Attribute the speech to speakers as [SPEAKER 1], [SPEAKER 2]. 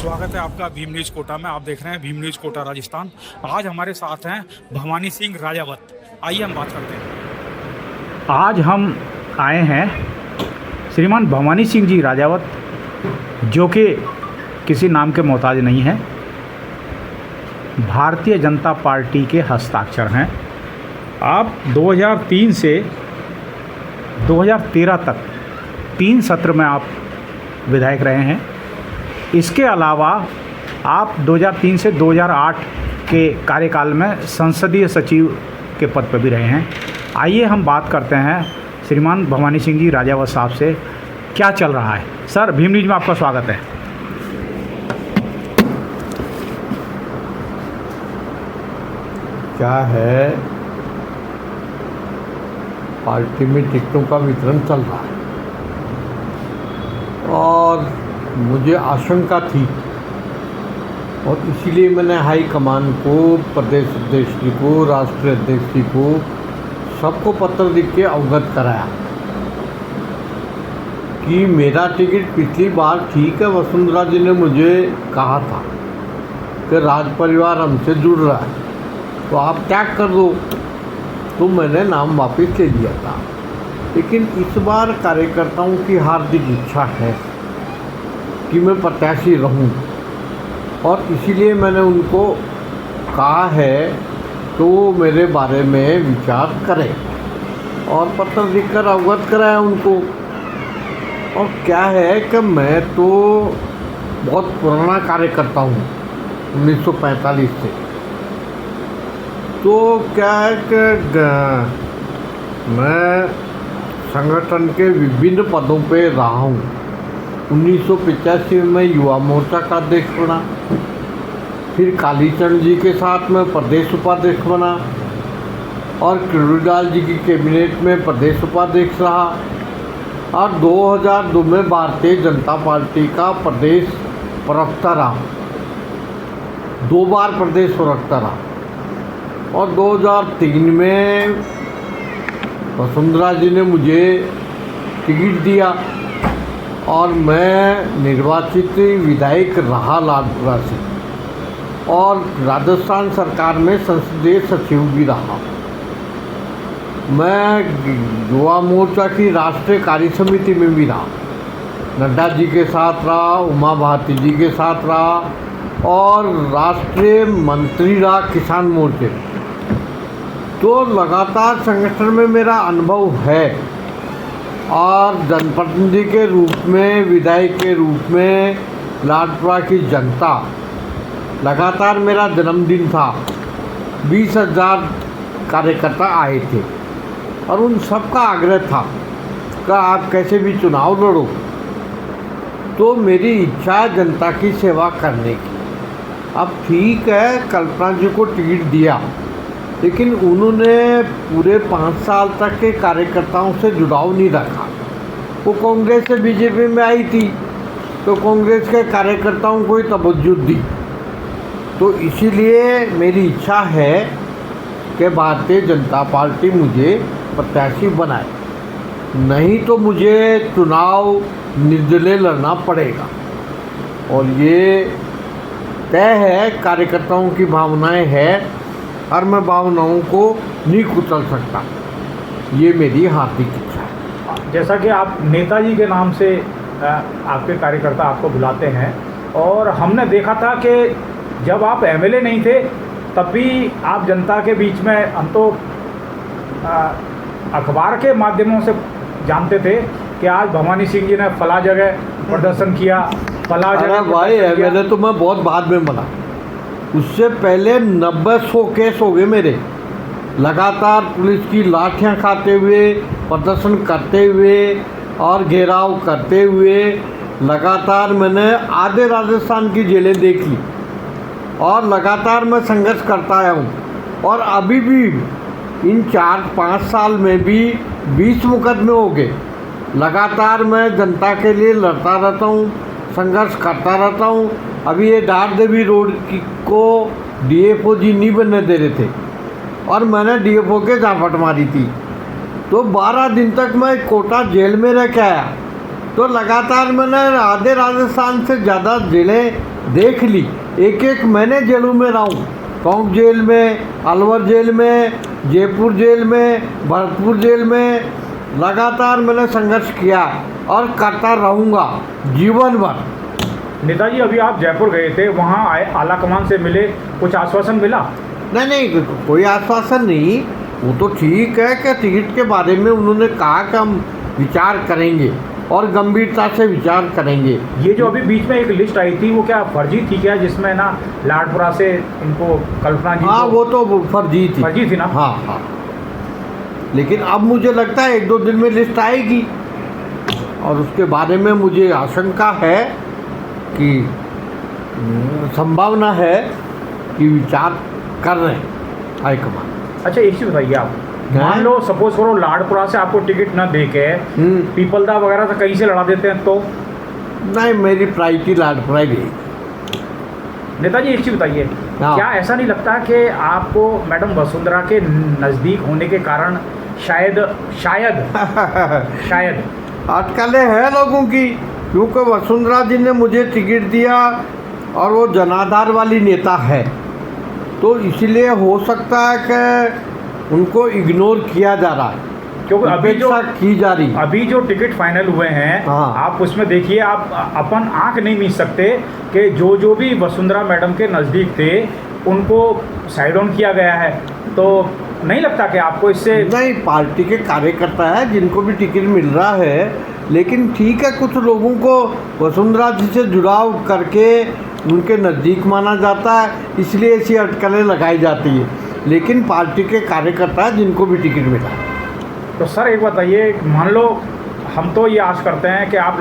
[SPEAKER 1] स्वागत है आपका भीम न्यूज कोटा में। आप देख रहे हैं भीम न्यूज कोटा राजस्थान। आज हमारे साथ हैं भवानी सिंह राजावत। आइए हम बात करते हैं। आज हम आए हैं श्रीमान भवानी सिंह जी राजावत, जो कि किसी नाम के मोहताज नहीं हैं, भारतीय जनता पार्टी के हस्ताक्षर हैं। आप 2003 से 2013 तक 3 सत्र में आप विधायक रहे हैं। इसके अलावा आप 2003 से 2008 के कार्यकाल में संसदीय सचिव के पद पर भी रहे हैं। आइए हम बात करते हैं श्रीमान भवानी सिंह जी राजावत साहब से, क्या चल रहा है। सर, भीम न्यूज में आपका स्वागत है।
[SPEAKER 2] क्या है, पार्टी में टिकटों का वितरण चल रहा है और मुझे आशंका थी और इसीलिए मैंने हाईकमान को, प्रदेश अध्यक्ष जी को, राष्ट्रीय अध्यक्ष जी को, सबको पत्र लिख के अवगत कराया कि मेरा टिकट पिछली बार ठीक है। वसुंधरा जी ने मुझे कहा था कि राज परिवार हमसे जुड़ रहा है तो आप त्याग कर दो, तो मैंने नाम वापस ले लिया था। लेकिन इस बार कार्यकर्ताओं की हार्दिक इच्छा है कि मैं प्रत्याशी रहूं और इसीलिए मैंने उनको कहा है तो वो मेरे बारे में विचार करें और पत्र लिखकर अवगत कराया उनको। और क्या है कि मैं तो बहुत पुराना कार्यकर्ता हूँ 1945 से, तो क्या है कि मैं संगठन के विभिन्न पदों पे रहा हूँ। 1985 में युवा मोर्चा का अध्यक्ष बना, फिर कालीचरण जी के साथ में प्रदेश उपाध्यक्ष बना और किरोड़ीलाल जी की कैबिनेट में प्रदेश उपाध्यक्ष रहा और 2002 में भारतीय जनता पार्टी का प्रदेश प्रवक्ता रहा, 2 बार प्रदेश प्रवक्ता रहा। और 2003 में वसुंधरा जी ने मुझे टिकट दिया और मैं निर्वाचित विधायक रहा लालपुरा से और राजस्थान सरकार में संसदीय सचिव भी रहा। मैं युवा मोर्चा की राष्ट्रीय कार्य समिति में भी रहा, नड्डा जी के साथ रहा, उमा भारती जी के साथ रहा और राष्ट्रीय मंत्री रहा किसान मोर्चे। तो लगातार संगठन में मेरा अनुभव है और जनप्रतिनिधि के रूप में, विधायक के रूप में लाडपुरा की जनता, लगातार मेरा जन्मदिन था, 20,000 कार्यकर्ता आए थे और उन सबका आग्रह था कि आप कैसे भी चुनाव लड़ो। तो मेरी इच्छा है जनता की सेवा करने की। अब ठीक है, कल्पना जी को टिकट दिया, लेकिन उन्होंने पूरे 5 साल तक के कार्यकर्ताओं से जुड़ाव नहीं रखा। वो कांग्रेस से बीजेपी में आई थी तो कांग्रेस के कार्यकर्ताओं को ही तवज्जो दी। तो इसीलिए मेरी इच्छा है कि भारतीय जनता पार्टी मुझे प्रत्याशी बनाए, नहीं तो मुझे चुनाव निर्दलीय लड़ना पड़ेगा। और ये तय है, कार्यकर्ताओं की भावनाएं हैं और मैं भावनाओं को नहीं कुचल सकता। ये मेरी हार्दिक इच्छा है।
[SPEAKER 1] जैसा कि आप नेताजी के नाम से आपके कार्यकर्ता आपको बुलाते हैं और हमने देखा था कि जब आप एमएलए नहीं थे तब भी आप जनता के बीच में, हम तो अखबार के माध्यमों से जानते थे कि आज भवानी सिंह जी ने फला जगह प्रदर्शन किया, फला जगह।
[SPEAKER 2] भाई एमएलए तो मैं बहुत बाद में बना, उससे पहले 90-100 केस हो गए मेरे। लगातार पुलिस की लाठियां खाते हुए, प्रदर्शन करते हुए और घेराव करते हुए लगातार मैंने आधे राजस्थान की जेलें देख ली और लगातार मैं संघर्ष करता आया हूँ। और अभी भी इन 4-5 साल में भी 20 मुकदमे हो गए। लगातार मैं जनता के लिए लड़ता रहता हूँ, संघर्ष करता रहता हूँ। अभी ये डार देवी रोड को डीएफओ जी नहीं बनने दे रहे थे और मैंने डीएफओ के झापट मारी थी, तो 12 दिन तक मैं कोटा जेल में रह के आया। तो लगातार मैंने आधे राजस्थान से ज़्यादा जेलें देख ली, एक एक मैंने जेलों में रहा हूँ, टोंक जेल में, अलवर जेल में, जयपुर जेल में, भरतपुर जेल में, लगातार मैंने संघर्ष किया और करता रहूँगा जीवन भर।
[SPEAKER 1] नेताजी, अभी आप जयपुर गए थे, वहाँ आए, आला कमान से मिले, कुछ आश्वासन मिला?
[SPEAKER 2] नहीं, कोई आश्वासन नहीं। वो तो ठीक है कि टिकट के बारे में उन्होंने कहा कि हम विचार करेंगे और गंभीरता से विचार करेंगे।
[SPEAKER 1] ये जो अभी बीच में एक लिस्ट आई थी, वो क्या फर्जी थी क्या, जिसमें ना लाडपुरा से इनको कल्पना जी?
[SPEAKER 2] हाँ, वो तो फर्जी थी।
[SPEAKER 1] फर्जी थी ना?
[SPEAKER 2] हाँ। लेकिन अब मुझे लगता है 1-2 दिन में लिस्ट आएगी और उसके बारे में मुझे आशंका है कि संभावना है कि विचार कर रहे हैं हाईकमान।
[SPEAKER 1] अच्छा, एक चीज़ बताइए आप, मान लो सपोज करो लाडपुरा से आपको टिकट न दे के पीपलदा वगैरह से कहीं से लड़ा देते हैं तो?
[SPEAKER 2] नहीं, मेरी प्रायोरिटी लाडपुरा ही रहेगी।
[SPEAKER 1] नेताजी, एक चीज़ बताइए, क्या ऐसा नहीं लगता कि आपको मैडम वसुंधरा के नज़दीक होने के कारण शायद
[SPEAKER 2] अटकलें हैं लोगों की, क्योंकि वसुंधरा जी ने मुझे टिकट दिया और वो जनाधार वाली नेता है, तो इसलिए हो सकता है कि उनको इग्नोर किया जा रहा है,
[SPEAKER 1] क्योंकि
[SPEAKER 2] अपेक्षा की जा रही।
[SPEAKER 1] अभी जो टिकट फाइनल हुए हैं,
[SPEAKER 2] हाँ।
[SPEAKER 1] आप उसमें देखिए, आप अपन आंख नहीं मीच सकते कि जो भी वसुंधरा मैडम के नज़दीक थे उनको साइड ऑन किया गया है। तो नहीं लगता कि आपको इससे?
[SPEAKER 2] नहीं, पार्टी के कार्यकर्ता है जिनको भी टिकट मिल रहा है, लेकिन ठीक है, कुछ लोगों को वसुंधरा जी से जुड़ाव करके उनके नज़दीक माना जाता है, इसलिए ऐसी अटकलें लगाई जाती है, लेकिन पार्टी के कार्यकर्ता है जिनको भी टिकट मिला।
[SPEAKER 1] तो सर एक बताइए, मान लो हम तो ये आश करते हैं कि आप